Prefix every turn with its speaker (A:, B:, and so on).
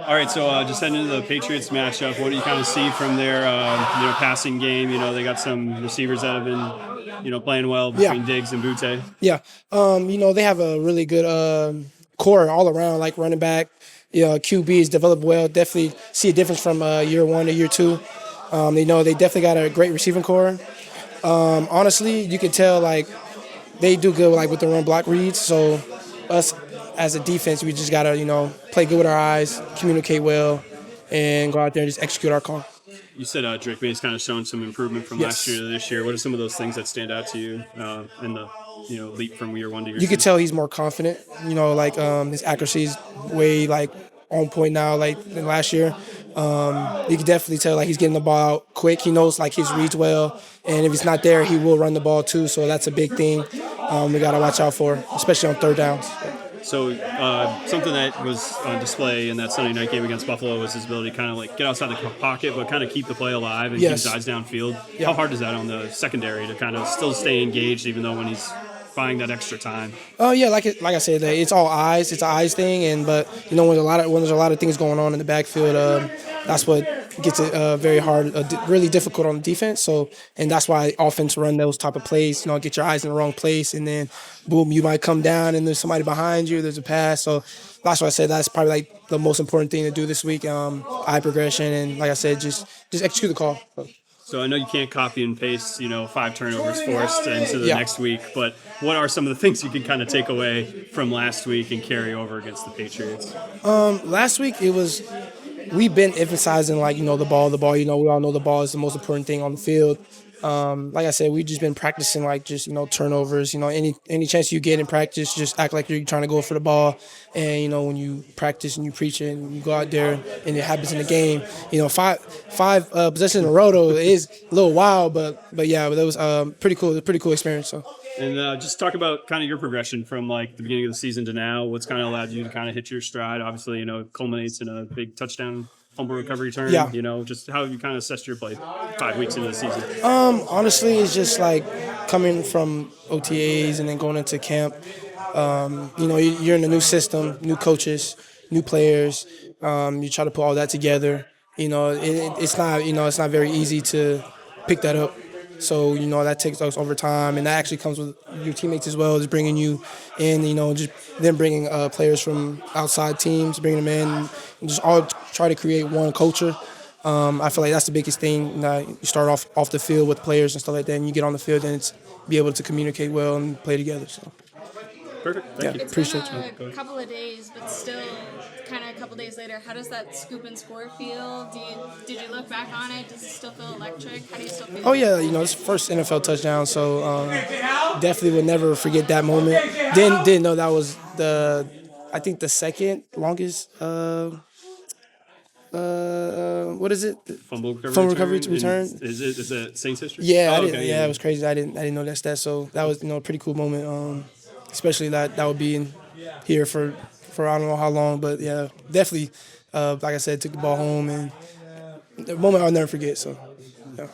A: All right, so just heading into the Patriots matchup, what do you kind of see from their passing game? They got some receivers that have been playing well
B: Yeah,
A: between Diggs and Butte.
B: yeah. They have a really good core all around, like running back. QBs developed well. Definitely see a difference from year one to year two. They definitely got a great receiving core. Honestly, you can tell like they do good like with the run block reads. So us as a defense, we just gotta play good with our eyes, communicate well, and go out there and just execute our call.
A: You said Drake May's kind of shown some improvement from last year
B: Yes.
A: to this year. What are some of those things that stand out to you in the leap from year one to year
B: You
A: two?
B: could tell he's more confident. His accuracy is way like on point now, like than last year. You can definitely tell like he's getting the ball out quick. He knows like his reads well, and if he's not there, he will run the ball too. So that's a big thing we got to watch out for, especially on third downs.
A: So something that was on display in that Sunday night game against Buffalo was his ability to kind of like get outside the pocket, but kind of keep the play alive and keep his eyes downfield.
B: Yeah.
A: How hard is that on the secondary to kind of still stay engaged, even though when he's buying that extra time?
B: Oh yeah, like I said, it's all eyes. It's an eyes thing, and but when there's a lot of things going on in the backfield, that's what gets it very hard, really difficult on the defense. So, and that's why offense run those type of plays. Get your eyes in the wrong place, and then boom, you might come down, and there's somebody behind you. There's a pass. So that's why I said that's probably like the most important thing to do this week. Eye progression, and like I said, just execute the call.
A: So I know you can't copy and paste, 5 turnovers forced into the
B: Yeah.
A: next week, but what are some of the things you can kind of take away from last week and carry over against the Patriots?
B: Last week we've been emphasizing the ball. We all know the ball is the most important thing on the field. Like I said, we've just been practicing turnovers. Any chance you get in practice, just act like you're trying to go for the ball. And when you practice and you preach it and you go out there and it happens in the game, five possessions in a row though is a little wild, but that was pretty cool. A pretty cool experience. So.
A: And just talk about kind of your progression from like the beginning of the season to now. What's kind of allowed you to kind of hit your stride? Obviously, culminates in a big touchdown, fumble recovery return.
B: Yeah.
A: Just how have you kind of assessed your play 5 weeks into the season?
B: Honestly, it's just like coming from OTAs and then going into camp. You're in a new system, new coaches, new players. You try to put all that together. It's not very easy to pick that up. So, that takes us over time, and that actually comes with your teammates as well, just bringing you in, just then bringing players from outside teams, bringing them in, and just all try to create one culture. I feel like that's the biggest thing. You start off the field with players and stuff like that, and you get on the field and it's be able to communicate well and play together. So.
A: Perfect. Thank you.
C: It's
B: Appreciate
C: been a couple of days, but still kind of a couple days later, how does that scoop and score feel? Did you look back on it? Does it still feel electric? How do you still feel?
B: Oh yeah, it's first NFL touchdown, so definitely would never forget that moment. Didn't know that was I think the second longest. What is it?
A: Fumble
B: recovery to return.
A: Is it Saints history?
B: Yeah,
A: Oh,
B: I
A: okay,
B: didn't. Yeah, it was crazy. I didn't know that stat. So that was a pretty cool moment. Especially that would be in here for I don't know how long, but yeah, definitely. Like I said, took the ball home and the moment I'll never forget. So. Yeah.